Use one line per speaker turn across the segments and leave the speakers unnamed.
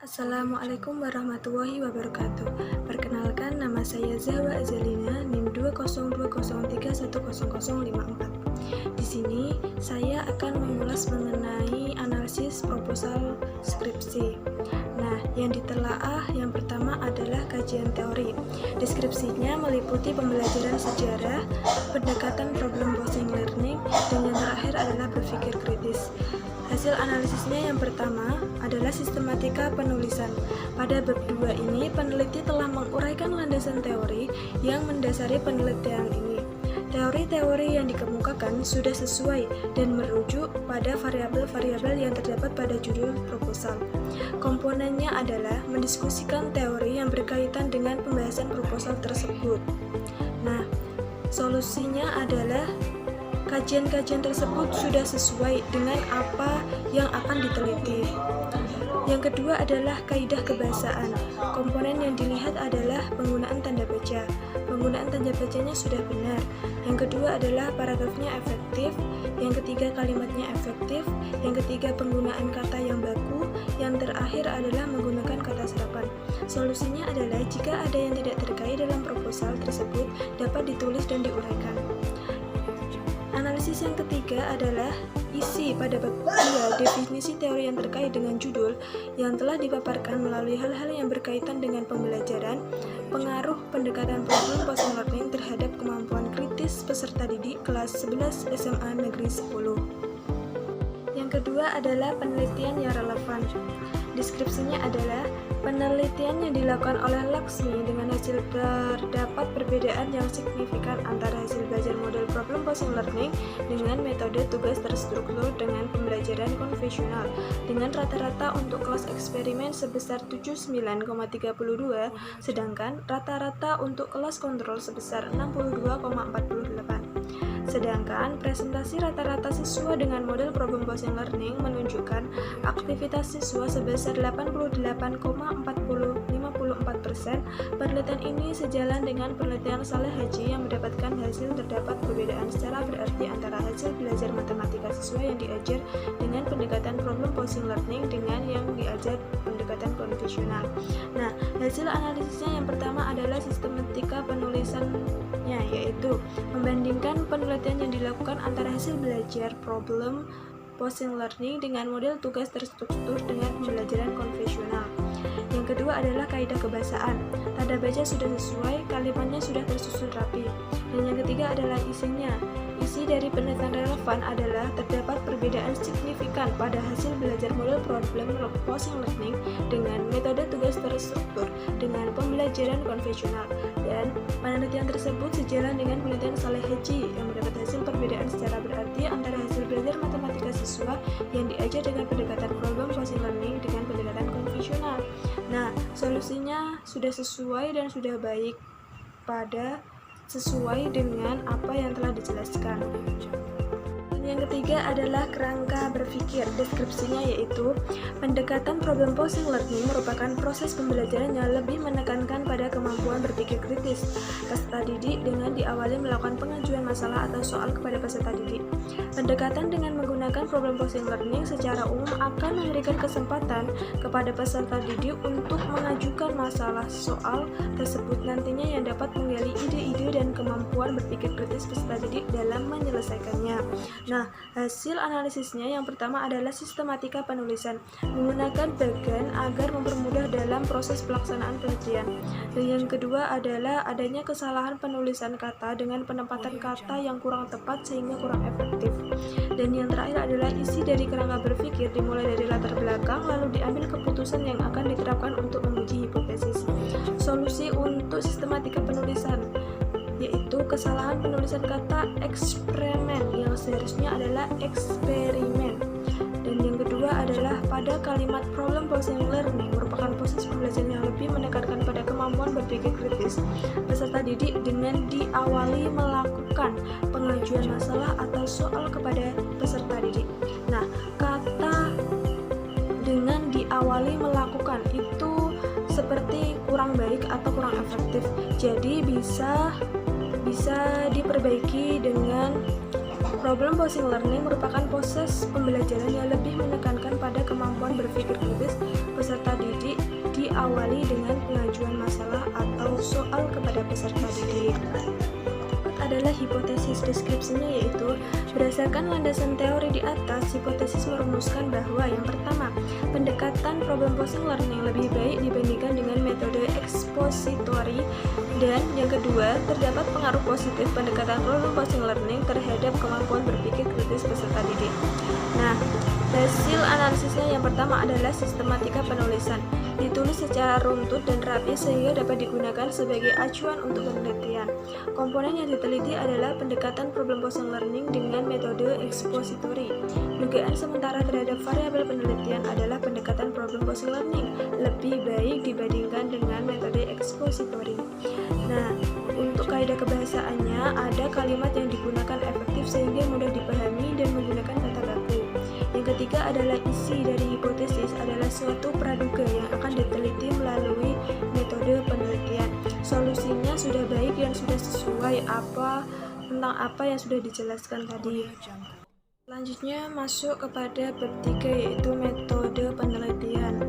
Assalamualaikum warahmatullahi wabarakatuh. Perkenalkan, nama saya Zahwa Azalina, NIM 20203100054. Di sini saya akan mengulas mengenai analisis proposal skripsi. Nah, yang ditelaah yang pertama adalah kajian teori. Deskripsinya meliputi pembelajaran sejarah, pendekatan problem posing learning, dan yang terakhir adalah berpikir kritis. Hasil analisisnya yang pertama adalah sistematika penulisan. Pada bab 2 ini, peneliti telah menguraikan landasan teori yang mendasari penelitian ini. Teori-teori yang dikemukakan sudah sesuai dan merujuk pada variabel-variabel yang terdapat pada judul proposal. Komponennya adalah mendiskusikan teori yang berkaitan dengan pembahasan proposal tersebut. Nah, solusinya adalah kajian-kajian tersebut sudah sesuai dengan apa yang akan diteliti. Yang kedua adalah kaidah kebahasaan. Komponen yang dilihat adalah penggunaan tanda baca. Penggunaan tanda bacanya sudah benar. Yang kedua adalah paragrafnya efektif. Yang ketiga kalimatnya efektif. Yang ketiga penggunaan kata yang baku. Yang terakhir adalah menggunakan kata serapan. Solusinya adalah jika ada yang tidak terkait dalam proposal tersebut dapat ditulis dan diuraikan. Analisis yang ketiga adalah isi pada bab 2, definisi teori yang terkait dengan judul yang telah dipaparkan melalui hal-hal yang berkaitan dengan pembelajaran, pengaruh pendekatan problem posing learning terhadap kemampuan kritis peserta didik kelas 11 SMA Negeri 10. Yang kedua adalah penelitian yang relevan. Deskripsinya adalah penelitian yang dilakukan oleh Laksmi dengan hasil terdapat perbedaan yang signifikan antara hasil belajar model problem posing learning dengan metode tugas terstruktur dengan pembelajaran konvensional dengan rata-rata untuk kelas eksperimen sebesar 79,32 sedangkan rata-rata untuk kelas kontrol sebesar 62,48. Sedangkan presentasi rata-rata siswa dengan model problem posing learning menunjukkan aktivitas siswa sebesar 88,54%. Penelitian ini sejalan dengan penelitian Saleh Haji yang mendapatkan hasil terdapat perbedaan secara berarti antara hasil belajar matematika siswa yang diajar dengan pendekatan problem posing learning dengan yang diajar pendekatan konvensional. Nah, hasil analisisnya yang pertama adalah sistematika penulisannya, yaitu membandingkan penelitian yang dilakukan antara hasil belajar problem posing learning dengan model tugas terstruktur dengan pembelajaran konvensional. Yang kedua adalah kaidah kebahasaan. Tanda baca sudah sesuai, kalimatnya sudah tersusun rapi. Dan yang ketiga adalah isinya. Isi dari penelitian relevan adalah terdapat perbedaan signifikan pada hasil belajar model problem posing learning dengan metode tugas terstruktur dengan pembelajaran konvensional. Dan penelitian tersebut sejalan dengan penelitian Saleh Haji yang mendapat hasil perbedaan secara berarti antara hasil belajar matematika siswa yang diajar dengan pendekatan problem posing learning dengan pendekatan konvensional. Nah, solusinya sudah sesuai dan sudah baik pada sesuai dengan apa yang telah dijelaskan. Yang ketiga adalah kerangka berpikir. Deskripsinya yaitu pendekatan problem posing learning merupakan proses pembelajaran yang lebih menekankan pada kemampuan berpikir kritis peserta didik dengan diawali melakukan pengajuan masalah atau soal kepada peserta didik. Pendekatan dengan menggunakan problem posing learning secara umum akan memberikan kesempatan kepada peserta didik untuk mengajukan masalah soal tersebut nantinya yang dapat menggali ide-ide dan kemampuan berpikir kritis peserta didik dalam menyelesaikannya. Nah, hasil analisisnya yang pertama adalah sistematika penulisan, menggunakan bagan agar mempermudah dalam proses pelaksanaan penelitian. Dan yang kedua adalah adanya kesalahan penulisan kata dengan penempatan kata yang kurang tepat sehingga kurang efektif. Dan yang terakhir adalah isi dari kerangka berpikir dimulai dari latar belakang lalu diambil keputusan yang akan diterapkan untuk menguji hipotesis. Solusi untuk sistematika penulisan yaitu kesalahan penulisan kata eksperimen yang seharusnya adalah eksperimen. Dan yang kedua adalah pada kalimat problem posing learning merupakan proses pembelajaran yang lebih menekankan pada kemampuan berpikir kritis peserta didik dengan diawali melakukan pengajuan masalah atau soal kepada peserta didik. Nah, kata dengan diawali melakukan itu seperti kurang baik atau kurang efektif. Jadi bisa diperbaiki dengan Problem posing learning merupakan proses pembelajaran yang lebih menekankan pada kemampuan berpikir kritis peserta didik diawali dengan pengajuan masalah atau soal kepada peserta didik. Adalah hipotesis. Deskripsinya yaitu berdasarkan landasan teori di atas, hipotesis merumuskan bahwa yang pertama, pendekatan problem posing learning lebih baik dibandingkan dengan metode expository, dan yang kedua, terdapat pengaruh positif pendekatan problem posing learning terhadap kemampuan berpikir kritis peserta didik. Nah, hasil analisisnya yang pertama adalah sistematika penulisan. Ditulis secara runtut dan rapi sehingga dapat digunakan sebagai acuan untuk penelitian. Komponen yang diteliti adalah pendekatan problem posing learning dengan metode expository. Dugaan sementara terhadap variabel penelitian adalah pendekatan problem posing learning lebih baik dibandingkan dengan metode expository. Nah, untuk kaidah kebahasaannya ada kalimat yang digunakan efektif sehingga mudah dipahami dan menggunakan kata baku. Yang ketiga adalah isi dari hipotesis adalah suatu praduga yang akan diteliti melalui metode penelitian. Solusinya sudah baik dan sudah sesuai tentang apa yang sudah dijelaskan tadi. Selanjutnya masuk kepada bab 3 yaitu metode penelitian.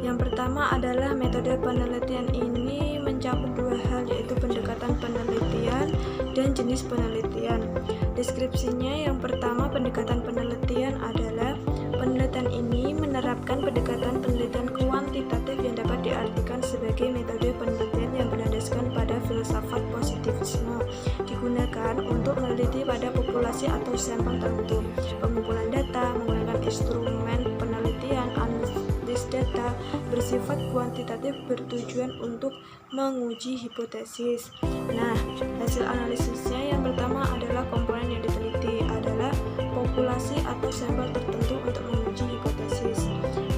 Yang pertama adalah metode penelitian ini mencakup dua hal yaitu pendekatan penelitian dan jenis penelitian. Deskripsinya yang pertama, pendekatan penelitian adalah penelitian ini menerapkan pendekatan penelitian kuantitatif yang dapat diartikan sebagai metode penelitian yang berlandaskan pada filsafat positivisme, digunakan untuk meneliti pada populasi atau sampel tertentu. Pengumpulan data menggunakan instrumen penelitian analisis data bersifat kuantitatif bertujuan untuk menguji hipotesis. Nah, hasil analisisnya yang pertama adalah komponen yang diteliti adalah populasi atau sampel tertentu untuk menguji hipotesis.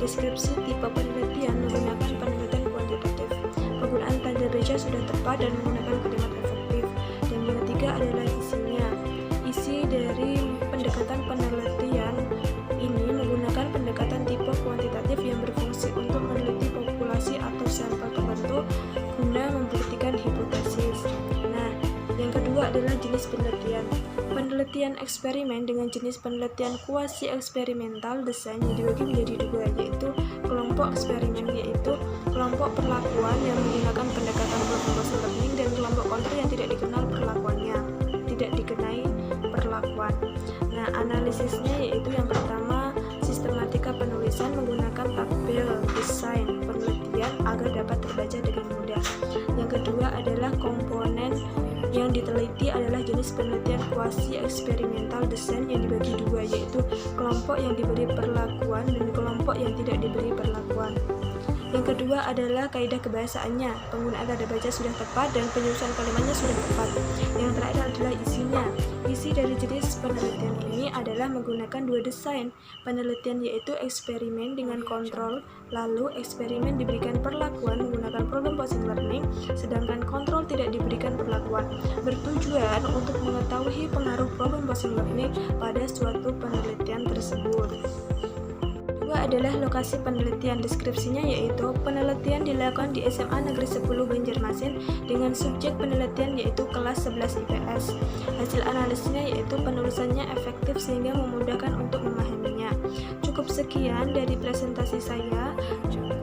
Deskripsi tipe penelitian menggunakan penelitian kuantitatif. Penggunaan tanda baca sudah tepat dan menggunakan kalimat efektif. Dan yang ketiga adalah isinya. Isi dari pendekatan penelitian ini menggunakan pendekatan tipe kuantitatif yang berfungsi untuk meneliti populasi atau sampel tertentu guna membuktikan hipotesis. Nah, yang kedua adalah jenis penelitian. Penelitian eksperimen dengan jenis penelitian kuasi eksperimental desain yang dibagi menjadi dua, yaitu kelompok eksperimen, yaitu kelompok perlakuan yang menggunakan pendekatan problem posing learning, dan kelompok kontrol yang tidak dikenai perlakuan. Nah, analisisnya yaitu yang pertama, sistematika penulisan menggunakan tabel desain penelitian agar dapat terbaca dengan mudah. Yang kedua adalah komponen yang diteliti adalah jenis penelitian kuasi eksperimental desain yang dibagi dua, yaitu kelompok yang diberi perlakuan dan kelompok yang tidak diberi perlakuan. Yang kedua adalah kaidah kebahasaannya. Penggunaan tanda baca sudah tepat dan penyusunan kalimatnya sudah tepat. Yang terakhir adalah isinya. Isi dari jenis penelitian ini adalah menggunakan dua desain penelitian, yaitu eksperimen dengan kontrol, lalu eksperimen diberikan perlakuan menggunakan problem posing learning, sedangkan kontrol tidak diberikan perlakuan, bertujuan untuk mengetahui pengaruh problem posing learning pada suatu penelitian tersebut. Adalah lokasi penelitian. Deskripsinya yaitu penelitian dilakukan di SMA Negeri 10 Banjarmasin dengan subjek penelitian yaitu kelas 11 IPS. Hasil analisisnya yaitu penulisannya efektif sehingga memudahkan untuk memahaminya. Cukup sekian dari presentasi saya.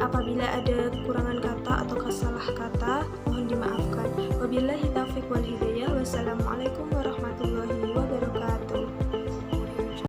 Apabila ada kekurangan kata atau salah kata, mohon dimaafkan. Wabillahi taufiq wal hidayah. Wassalamualaikum warahmatullahi wabarakatuh.